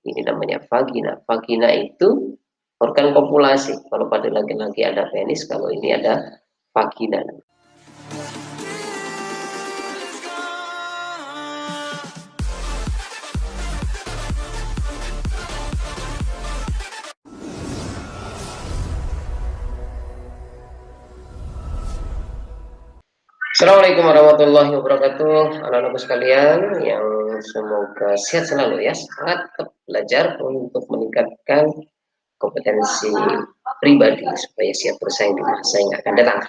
Ini namanya vagina. Vagina itu organ kopulasi. Kalau pada laki-laki ada penis, kalau ini ada vagina. Assalamualaikum warahmatullahi wabarakatuh, anak-anakku sekalian yang semoga sehat selalu ya, semangat tetap belajar untuk meningkatkan kompetensi pribadi supaya siap bersaing di masa yang akan datang.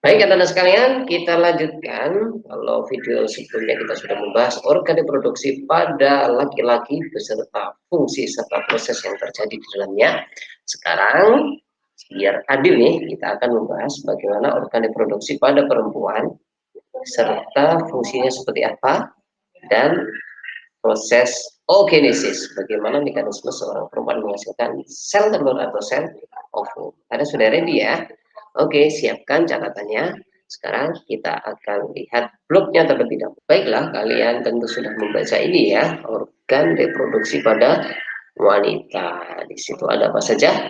Baik anak-anak sekalian, kita lanjutkan. Kalau video sebelumnya kita sudah membahas organ reproduksi pada laki-laki beserta fungsi serta proses yang terjadi di dalamnya. Sekarang biar adil nih, kita akan membahas bagaimana organ reproduksi pada perempuan serta fungsinya seperti apa dan proses oogenesis, bagaimana mekanisme seorang perempuan menghasilkan sel telur atau sel ovum. Ada sudah ready ya? Oke, siapkan catatannya. Sekarang kita akan lihat bloknya terlebih dahulu. Baiklah, kalian tentu sudah membaca ini ya, organ reproduksi pada wanita. Di situ ada apa saja?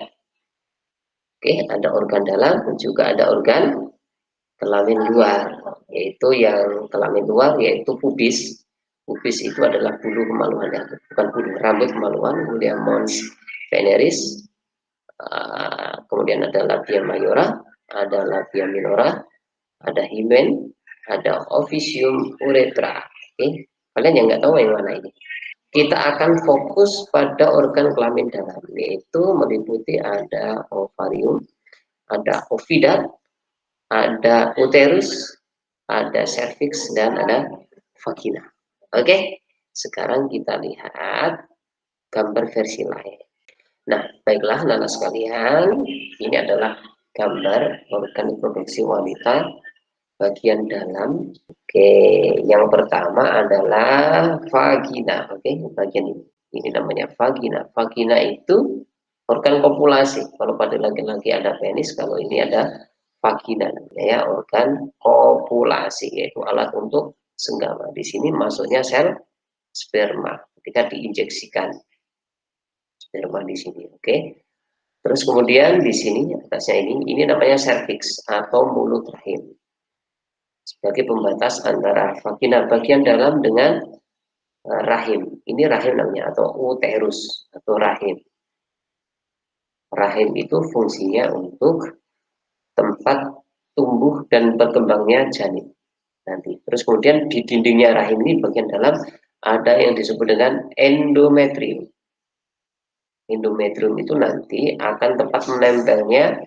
Oke, ada organ dalam, juga ada organ kelamin luar, yaitu yang kelamin luar yaitu pubis. Pubis itu adalah bulu kemaluan, ya, bukan bulu, rambut kemaluan. Kemudian mons veneris, kemudian ada labia mayora, ada labia minora, ada himen, ada officium uretra. Oke, kalian yang nggak tahu yang mana ini. Kita akan fokus pada organ kelamin dalam, yaitu meliputi ada ovarium, ada ovidat, ada uterus, ada cervix, dan ada vagina. Oke, sekarang kita lihat gambar versi lain. Nah, baiklah anak sekalian, ini adalah gambar organ reproduksi wanita bagian dalam. Oke, yang pertama adalah vagina. Oke, bagian ini namanya vagina. Vagina itu organ kopulasi. Kalau pada laki-laki ada penis, kalau ini ada vagina, ya, organ kopulasi, yaitu alat untuk senggama. Di sini masuknya sel sperma ketika diinjeksikan sperma di sini. Oke. Terus kemudian di sini atasnya ini namanya cervix atau mulut rahim, sebagai pembatas antara vagina bagian dalam dengan rahim. Ini rahim namanya, atau uterus atau rahim. Rahim itu fungsinya untuk tempat tumbuh dan berkembangnya janin nanti. Terus kemudian di dindingnya rahim ini bagian dalam ada yang disebut dengan endometrium. Endometrium itu nanti akan tempat menempelnya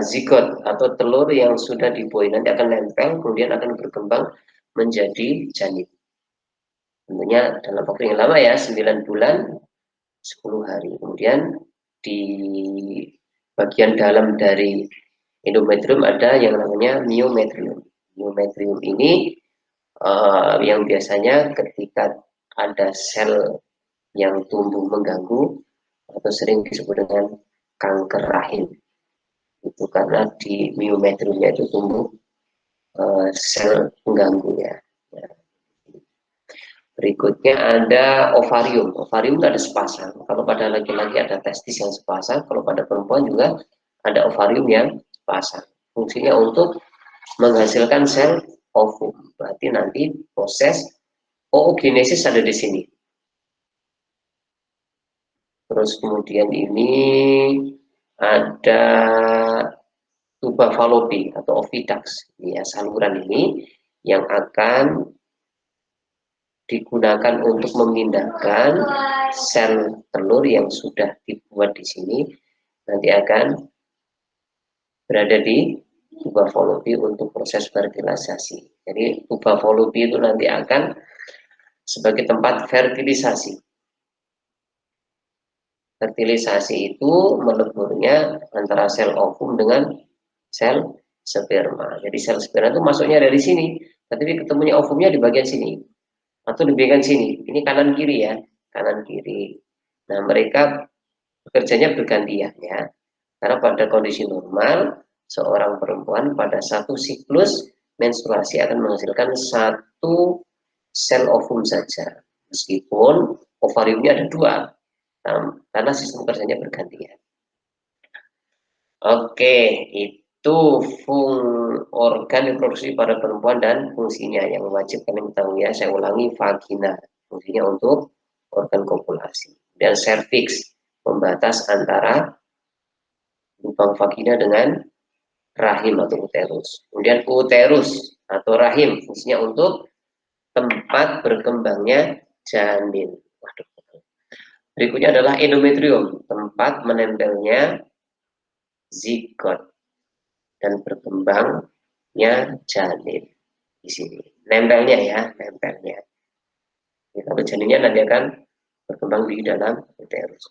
zigot atau telur yang sudah dibuai, nanti akan nempel, kemudian akan berkembang menjadi janin. Tentunya dalam waktu yang lama ya, 9 bulan 10 hari. Kemudian di bagian dalam dari endometrium ada yang namanya myometrium. Myometrium ini yang biasanya ketika ada sel yang tumbuh mengganggu atau sering disebut dengan kanker rahim, itu karena di myometriumnya itu tumbuh sel pengganggu ya. Berikutnya ada ovarium. Ovarium itu ada sepasang. Kalau pada laki-laki ada testis yang sepasang, kalau pada perempuan juga ada ovarium yang sepasang. Fungsinya untuk menghasilkan sel ovum. Berarti nanti proses oogenesis ada di sini. Terus kemudian ini ada tuba fallopi atau oviduct, ya, saluran ini yang akan digunakan untuk memindahkan sel telur yang sudah dibuat di sini, nanti akan berada di tuba fallopi untuk proses fertilisasi. Jadi tuba fallopi itu nanti akan sebagai tempat fertilisasi. Fertilisasi itu meleburnya antara sel ovum dengan sel sperma. Jadi sel sperma itu masuknya dari sini, tapi ketemunya ovumnya di bagian sini atau di bagian sini. Ini kanan kiri ya, kanan kiri. Nah, mereka bekerjanya bergantian ya. Karena pada kondisi normal, seorang perempuan pada satu siklus menstruasi akan menghasilkan satu sel ovum saja. Meskipun ovariumnya ada dua, karena sistem kerjanya bergantian. Oke, itu organ reproduksi pada perempuan dan fungsinya yang wajib kalian ketahui ya. Saya ulangi, vagina fungsinya untuk organ kopulasi, dan serviks pembatas antara lubang vagina dengan rahim atau uterus. Kemudian uterus atau rahim fungsinya untuk tempat berkembangnya janin. Waduh. Berikutnya adalah endometrium, tempat menempelnya zigot dan berkembangnya janin. Di sini nempelnya ya, nempelnya. Kalau janinnya nanti akan berkembang di dalam uterus.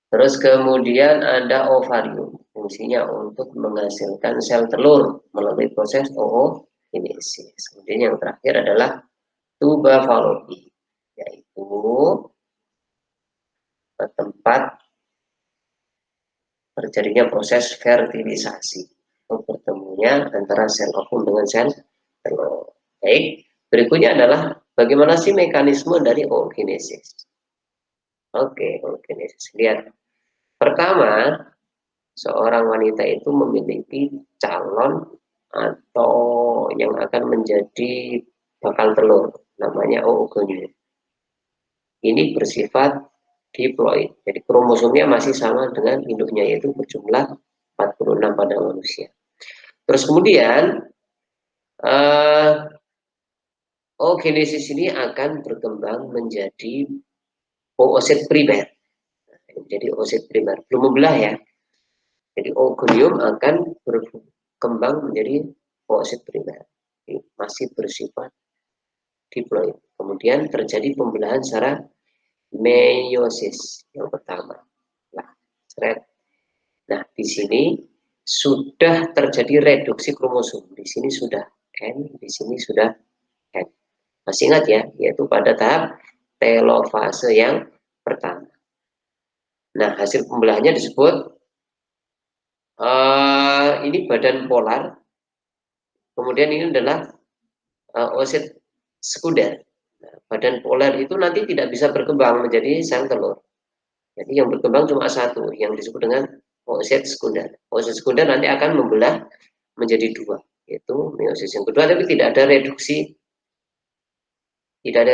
Terus kemudian ada ovarium, fungsinya untuk menghasilkan sel telur melalui proses ookinesis. Kemudian yang terakhir adalah tuba Fallopi, yaitu tempat terjadinya proses fertilisasi atau bertemunya antara sel ovum dengan sel telur. Baik, berikutnya adalah bagaimana sih mekanisme dari ookinesis. Oke, ookinesis. Lihat, pertama, seorang wanita itu memiliki calon atau yang akan menjadi bakal telur, namanya oogonium. Ini bersifat diploid, jadi kromosomnya masih sama dengan induknya, yaitu berjumlah 46 pada manusia. Terus kemudian oogenesis ini akan berkembang menjadi oosit primer. Jadi oosit primer belum membelah ya. Jadi oogonium akan berkembang menjadi oosit primer. Masih bersifat diploid. Kemudian terjadi pembelahan secara meiosis yang pertama. Nah, di sini sudah terjadi reduksi kromosom. Di sini sudah N, di sini sudah N. Masih ingat ya, yaitu pada tahap telofase yang pertama. Nah, hasil pembelahannya disebut ini badan polar. Kemudian ini adalah oosit sekunder. Nah, badan polar itu nanti tidak bisa berkembang menjadi sel telur. Jadi yang berkembang cuma satu, yang disebut dengan oosit sekunder. Oosit sekunder nanti akan membelah menjadi dua, yaitu meiosis yang kedua, tapi tidak ada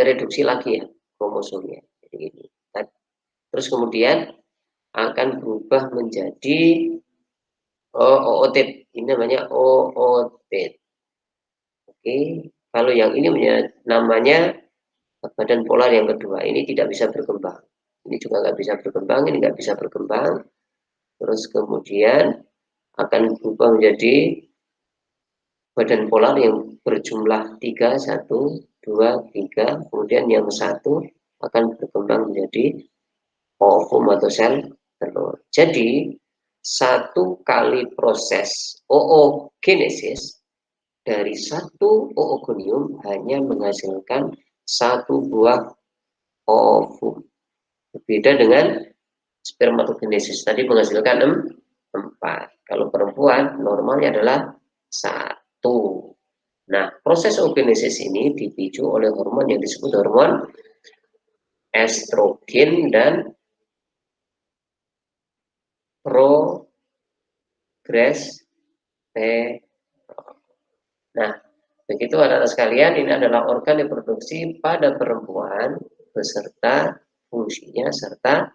reduksi lagi ya kromosomnya. Jadi ini. Terus kemudian akan berubah menjadi ootit. Ini namanya ootit. Oke, kalau yang ini namanya badan polar yang kedua. Ini tidak bisa berkembang. Ini juga nggak bisa berkembang, ini nggak bisa berkembang. Terus kemudian akan berubah menjadi badan polar yang berjumlah 3, 1, 2, 3. Kemudian yang satu akan berkembang menjadi ovum atau sel telur. Jadi satu kali proses oogenesis dari satu oogonium hanya menghasilkan satu buah ovum. Berbeda dengan spermatogenesis tadi menghasilkan 4. Kalau perempuan normalnya adalah 1. Nah, proses oogenesis ini dipicu oleh hormon yang disebut hormon estrogen dan progesteron. Nah, begitu anak-anak sekalian, ini adalah organ reproduksi pada perempuan beserta fungsinya serta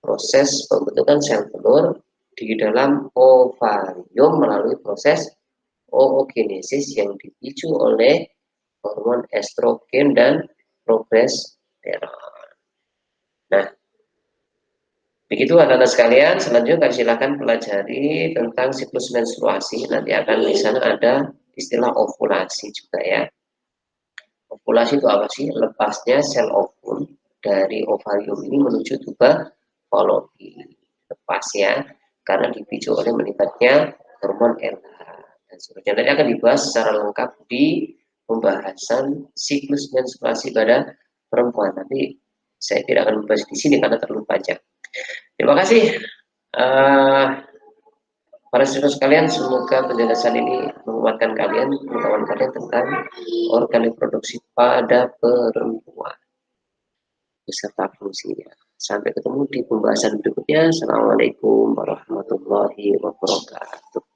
proses pembentukan sel telur di dalam ovarium melalui proses oogenesis yang dipicu oleh hormon estrogen dan progesteron. Nah, begitu anak-anak sekalian, selanjutnya silakan pelajari tentang siklus menstruasi. Nanti akan di sana ada istilah ovulasi juga ya. Ovulasi itu apa sih? Lepasnya sel ovum dari ovarium ini menuju tuba Fallopi. Lepas ya, karena dipicu oleh meningkatnya hormon LH dan seterusnya. Nanti akan dibahas secara lengkap di pembahasan siklus menstruasi pada perempuan. Nanti saya tidak akan membahas di sini karena terlalu panjang. Terima kasih para siswa sekalian, semoga penjelasan ini menguatkan kalian, pengetahuan kalian tentang organ reproduksi pada perempuan. beserta fungsinya. Sampai ketemu di pembahasan berikutnya. Assalamualaikum warahmatullahi wabarakatuh.